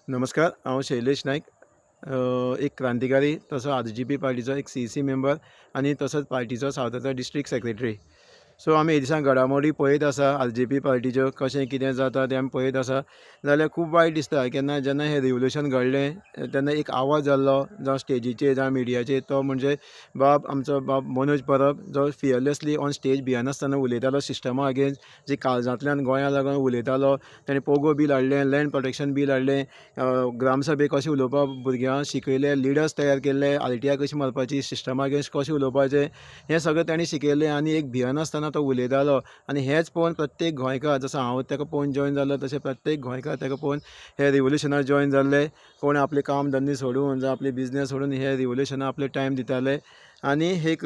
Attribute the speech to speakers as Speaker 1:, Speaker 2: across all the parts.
Speaker 1: नमस्कार, हांव शैलेश नायक. एक क्रांतिकारी तसो आर.जे.पी पार्टीचो एक सी मेंबर आनी तसोच पार्टीचो सावथाचो डिस्ट्रिक्ट सेक्रेटरी. सो आमी हे दिसांनी घडामोडी पळयत आसा आर.जे.पी पार्टीच्यो कशें कितें जाता तें आमी पळयत आसा. जाल्यार खूब वायट दिसता जेन्ना हें रिवोल्यूशन घडलें तेन्ना एक आवाज जाल्लो जावं स्टेजीचेर जावं मिडियाचेर, तो म्हणजे आमचो बाब मनोज परब, जो फियरलेसली ऑन स्टेज भियेनासतना उलयतालो सिस्टमा अगेन्स्ट, जी काळजांतल्यान गोंया लागून उलयतालो. ताणें पोगो बील हाडलें, लँड प्रोटेक्शन बील हाडलें, ग्रामसभेक कशें उलोवपाक भुरग्यांक शिकयलें, लिडर्स तयार केल्ले, आलटिया कशी मारपाची, सिस्टमा अगेन्स्ट कशें उलोवपाचें, हें सगळें ताणें शिकयलें. आनी एक भियेनासतना तो उलयतालो. आनी हेंच पळोवन प्रत्येक गोंयकार, जसो हांव ताका पळोवन जॉयन जाल्लो तशें प्रत्येक गोंयकार ताका पळोवन हे रिवोल्युशनाक जॉयन जाल्ले. कोण आपले काम धंदे सोडून जावं आपले बिझनेस सोडून हे रिवोल्युशनाक आपले टायम दिताले. आनी एक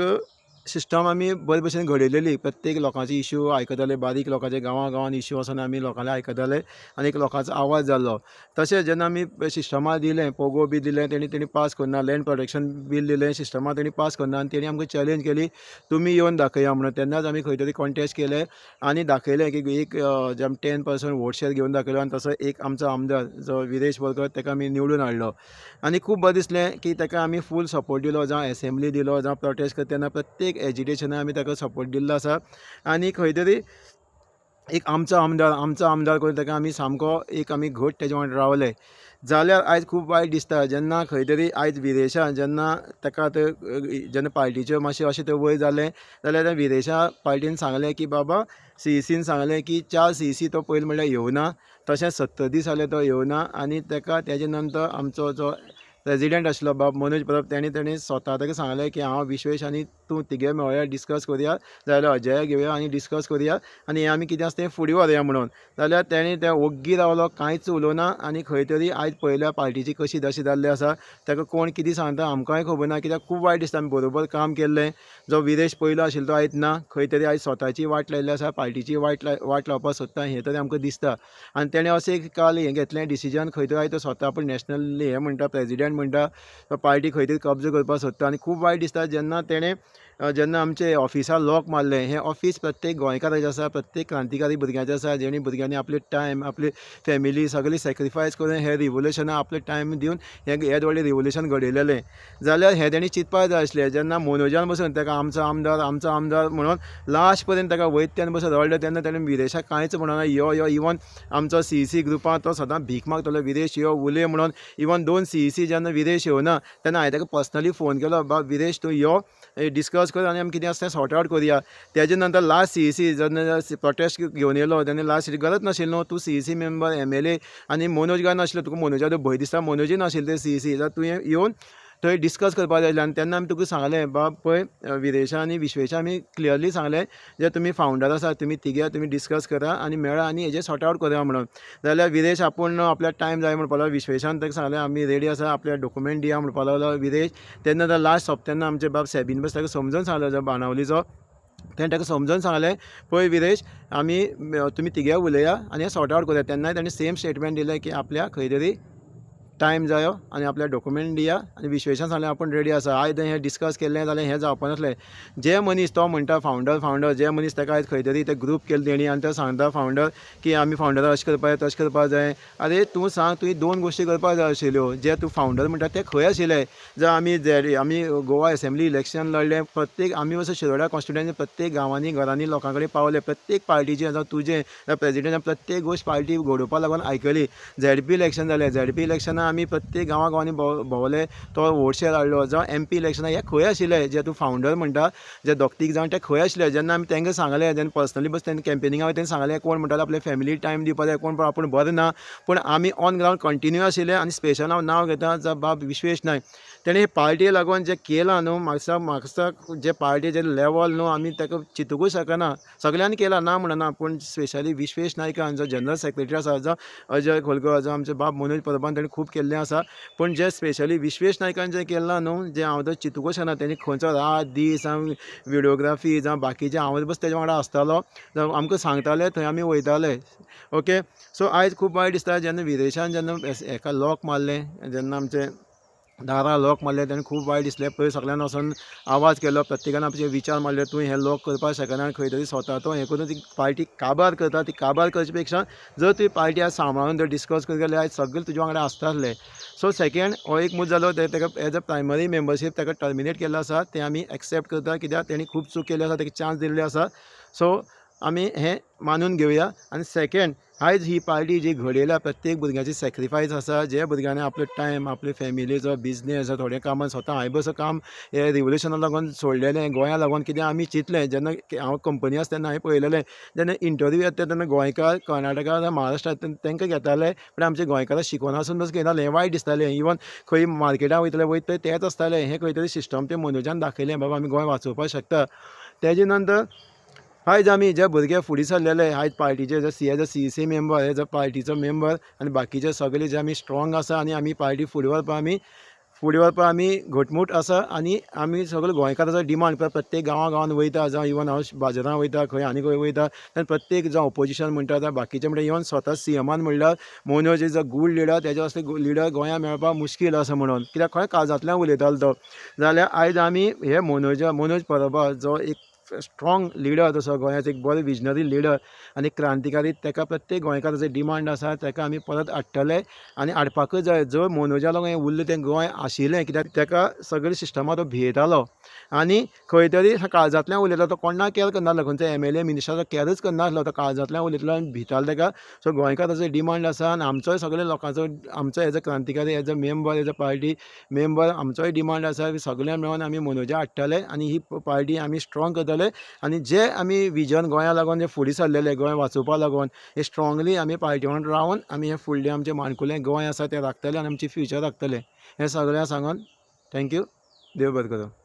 Speaker 1: सिस्टम आमी बरे भशेन घडयलेली. प्रत्येक लोकांचे इश्यू आयकताले, बारीक लोकांचे गांवांत इश्यू वचून आमी लोकांले आयकताले आनी एक लोकांचो आवाज जाल्लो. तशें जेन्ना आमी सिस्टमा दिलें, पोगो बी दिलें, तेणी पास करना, लँड प्रोटेक्शन बील दिलें, सिस्टमा तेणी पास करना आनी तेणी आमकां चॅलेंज केली, तुमी येवन दाखया म्हणून. तेन्नाच आमी खंय तरी कॉन्टेस्ट केलें आनी दाखयलें की एक जे आमी 10% वोट शेअर घेवन दाखयलो. आनी तसो एक आमचो आमदार जो विरेश बोरकर, ताका आमी निवडून हाडलो. आनी खूब बरें दिसलें की ताका आमी फूल सपोर्ट दिलो, जावं एसेंब्ली दिलो, जावं प्रोटेस्ट करता तेन्ना प्रत्येक एजिटेशनाक आमी ताका सपोर्ट दिल्लो आसा. आनी खंय तरी एक आमचो आमदार करून ताका आमी सामको आमी घट तेजे वांगडा रावले. जाल्यार आयज खूब वायट दिसता जेन्ना खंय तरी आयज विरेशा जेन्ना ताका जेन्ना पार्टीच्यो मातशें अशें थंय वयर जालें, जाल्यार त्या विरेशा पार्टीन सांगलें की बाबा, सीईसीन सांगलें की 4 सीईसी तो पयलीं म्हणल्यार येवना, तशेंच 70 दीस जाले तो येवना. आनी ताका तेजे नंतर आमचो जो प्रेजिडेंट आशिल्लो बाब मनोज परब, ताणें स्वता ताका सांगलें की हांव विश्वेश आनी तूं तिगे मेळया, डिस्कस करुया, जाल्यार अजया घेवया आनी डिस्कस करुया आनी आमी कितें आसा तें फुडें व्हरया म्हणून. जाल्यार ताणें त्या ओग्गी रावलो, कांयच उलोवना. आनी खंय तरी आयज पळयल्या पार्टीची कशी दशा जाल्ली आसा. ताका कोण कितें सांगता आमकांय खबर ना, कित्याक खूब वायट दिसता. आमी बरोबर काम केल्लें. जो विरेश पयलो आशिल्लो तो आयज ना, खंय तरी आयज स्वताची वाट लायिल्ली आसा, पार्टीची वाट लावपाक सोदता, हें तरी आमकां दिसता. आनी ताणें अशें एक काल हें घेतलें डिसिजन, खंय तरी आयज तो स्वता आपूण नॅशनल हें म्हणटा, प्रेजिडेंट म्हणटा, पार्टी खंय तरी कब्जा करपाक सोदता. आनी खूब वायट दिसता जेन्ना आमचे ऑफिसार लॉक मारलें. हें ऑफिस प्रत्येक गोंयकाराचें आसा, प्रत्येक क्रांतिकारी भुरग्याचें आसा, जेणी भुरग्यांनी आपले टायम, आपली फॅमिली सगळी सॅक्रिफायस करून हे रिवोल्युशनाक आपले टायम दिवन हें व्हडलें रिवोल्युशन घडयलेलें. जाल्यार हें तेणी चिंतपाक जाय आसलें. जेन्ना मनोजान बसून ताका आमचो आमदार म्हणून लास्ट पर्यंत ताका वैत्यान बसून रडलो, तेन्ना ताणें विरेशाक कांयच म्हणना, यो इवन आमचो सीईसी ग्रुपांत तो सदां भीक मागतालो, विरेश यो उलय म्हणून. इवन 2 सीईसी जेन्ना विरेश येवना तेन्ना हांवें ताका पर्सनली फोन केलो, बाब विरेश तूं यो, डिस्कस कर आनी आमी कितें आसा तें सॉर्ट आवट करुया. तेजे नंतर लास्ट सीईसी जेन्ना प्रोटेस्ट घेवन येयलो, तेन्ना लास्ट गरज नाशिल्ली न्हू, तूं सीईसी मेंबर एमएलए आनी मनोज काय नाशिल्लो, तुका मनोजाचो भंय दिसता, मनोजूय नाशिल्लो ते सीईसी, जाल्यार तुवें येवन थंय डिस्कस करपाक जाय आसलें. आनी तेन्ना आमी तुका सांगलें, बाब पळय विरेशा आनी विश्वेशा आमी क्लियरली सांगलें, जे तुमी फावंडर आसा तुमी तुमी डिस्कस करा आनी मेळा आनी हेजें सॉर्ट आवट करुया म्हणून. जाल्यार विरेश आपूण आपल्याक टायम जाय म्हणपाक लागलो. विश्वेशान ताका सांगलें आमी रेडी आसा, आपल्या डॉक्युमेंट दिया म्हणपाक लागलो विरेश. तेन्ना लास्ट सोंपतना आमचे बाब सेबीन बस ताका समजून सांगलो, जो बाणावलीचो, तेणें ताका समजून सांगलें, पळय विरेश, तुमी तिगे उलया आनी हें सॉर्ट आवट करुया. तेन्नाय ताणें सेम स्टेटमेंट दिलें की आपल्याक खंय तरी टायम जायो आनी आपल्या डॉक्युमेंट दिया. आनी विश्वेशान सांगलें आपूण रेडी आसा. आयज हें डिस्कस केल्लें जाल्यार हें जावपा नासलें. जे मनीस तो म्हणटा फावंडर, जे मनीस ताका आयज खंय तरी ते ग्रूप केले तेणी आनी तो सांगता फावंडर की आमी फावंडर अशें करपाक जाय, तशें करपाक जाय. आरे तूं सांग, तुवें 2 गोश्टी करपाक जाय आशिल्ल्यो. जे तूं फावंडर म्हणटा ते खंय आशिल्ले. जर आमी गोवा एसेंब्ली इलेक्शन लडलें, प्रत्येक आमी असो शिरोड्या कॉन्स्टिट्युएन्सी प्रत्येक गांवांनी घरांनी लोकां कडेन पावले. प्रत्येक पार्टीचें जावं तुजें जावं प्रेजिडेंट, प्रत्येक गोश्ट पार्टी घडोवपा लागून आयकली. झेडपी इलेक्शन जालें, झेडपी इलेक्शनाक आमी प्रत्येक गांवांनी भोंवले, तो वोट शेअर हाडलो. जावं एमपी इलेक्शनाक हे खंय आशिल्ले, जे तूं फावंडर म्हणटा, जे दोग-तीग जाण ते खंय आशिल्ले. जेन्ना आमी तांकां सांगलें, जेन्ना पर्सनली बस तेन्ना कॅम्पेनिंगा वयता तेन्ना सांगलें, कोण म्हणटालो आपल्या फॅमिली टायम दिवपाक जाय, कोण आपूण बरो ना, पूण आमी ऑन ग्रावंड कंटिन्यू आशिल्ले. आनी स्पेशल हांव नांव घेता बाब विश्वेश नायक. तेणें हे पार्टीक लागून जें केलां न्हू, म्हाका जे पार्टीचेर लेवल न्हू आमी ताका चिंतूंकूच शकना. सगळ्यांनी केलां ना म्हणना, पूण स्पेशली विश्वेश नायकान जो जनरल सेक्रेटरी आसा, जो अजय खोलकर, जो आमचे बाब मनोज परबान, ताणें खूब केल्लें आसा. पूण जे स्पेशली विश्वेश नायकान जें केलां न्हू, जें हांव तर चिंतूंकूच शकना. तेणी खंयचो रात दीस विडियोग्राफी जावं बाकीचें हांव बस तेजे वांगडा आसतालो, जावं आमकां सांगताले, थंय आमी वयताले. ओके. सो आयज खूब वायट दिसता जेन्ना विदेशान जेन्ना हेका लॉक मारलें, जेन्ना आमचे दारां लॉक मारले तेणें खूब वायट दिसलें पयर सगळ्यांनी वचून आवाज केलो प्रत्येकान आपले विचार मारले तूं हें लॉक करपाक शकना आनी खंय तरी स्वता तो हें करून ती पार्टी काबार करता ती काबार करचे पेक्षा जर तुवें पार्टी आज सांबाळून जर डिस्कस करूंक गेल्यार आयज सगळे तुजे वांगडा आसताले सो सेकेंड हो एक मुद्दो जालो ताका एज अ प्रायमरी मेंबरशीप ताका टर्मिनेट केल्लो आसा तें आमी एक्सेप्ट करता कित्याक तेणी खूब चूक केली आसा ताका चान्स दिल्ले आसा सो आमी हें मानून घेवया आनी सेकेंड आयज ही पार्टी जी घडयल्या प्रत्येक भुरग्याची सॅक्रिफायस आसा जे भुरग्यांनी आपलो टायम आपले फॅमिलीचो बिजनेस थोड्या कामान स्वता हांवें काम हे रिवोल्युशनाक लागून सोडलेलें गोंया लागून कितें आमी चिंतलें जेन्ना हांव कंपनी आसा तेन्ना हांवें पळयलेलें जेन्ना इंटरव्यू येता तेन्ना गोंयकार कर्नाटका महाराष्ट्रा तांकां घेताले पण आमचे गोंयकारां शिकोनासून बस घेताले हें वायट दिसतालें इवन खंय मार्केटां वयतले वयत तेच आसतालें हें खंय तरी सिस्टम तें मनोजान दाखयलें बाबा आमी गोंय वाचोवपाक शकता तेजे नंतर आयज आमी जे भुरगे फुडें सरलेले आयज पार्टीचे as a C member as a पार्टीचो मेंबर आनी बाकीचे सगळे जे आमी स्ट्रॉंग आसा आनी आमी पार्टी फुडें व्हरपा आमी घटमूट आसा आनी आमी सगळे गोंयकाराचो डिमांड प्रत्येक गांवां वयता जावं इवन हांव बाजारां वयता खंय आनी खंय वयता तेन्ना प्रत्येक जावं ऑपोजिशन म्हणटा जावं बाकीचे म्हणटा इवन स्वता सीएमान म्हणल्यार Manoj is a good leader तेजे असले लिडर गोंयांत मेळपाक मुश्कील आसा म्हणून कित्याक खंय काळजांतल्यान उलयतालो तो जाल्यार आयज आमी हे मनोज परब जो एक स्ट्रॉंग लिडर तसो गोंयाचो एक बरो विजनरी लिडर आनी क्रांतिकारी ताका प्रत्येक गोंयकाराचो डिमांड आसा ताका आमी परत हाडटले आनी हाडपाकूच जाय जो मनोजा लागून हें उरलें तें गोंय आशिल्लें कित्याक ताका सगळे सिस्टमा तो भियेतालो आनी खंय तरी काळजांतल्यान उलयतालो तो कोणाक कॅर करनासलो खंयचो MLA मिनिस्टराचो कॅरच करनासलो तो काळजांतल्यान उलयतालो आनी भितालो ताका सो गोंयकाराचो डिमांड आसा आनी आमचोय सगळे लोकांचो आमचो एज अ क्रांतिकारी as a member as a party member आमचोय डिमांड आसा सगळ्यांक मेळोन आमी मनोजा हाडटले आनी ही पार्टी आमी स्ट्रॉंग करतले आनी जे आमी विजन गोंया लागून जे फुडें सरलेले गोंय वाचोवपा लागून हे स्ट्रॉंगली आमी पार्टी वांगडा रावन आमी हे फुडलें आमचें माणकुलें गोंय आसा तें राखतले आनी आमचें फ्युचर राखतले हें सगळ्यांक सांगून थँक्यू देव बरें करूं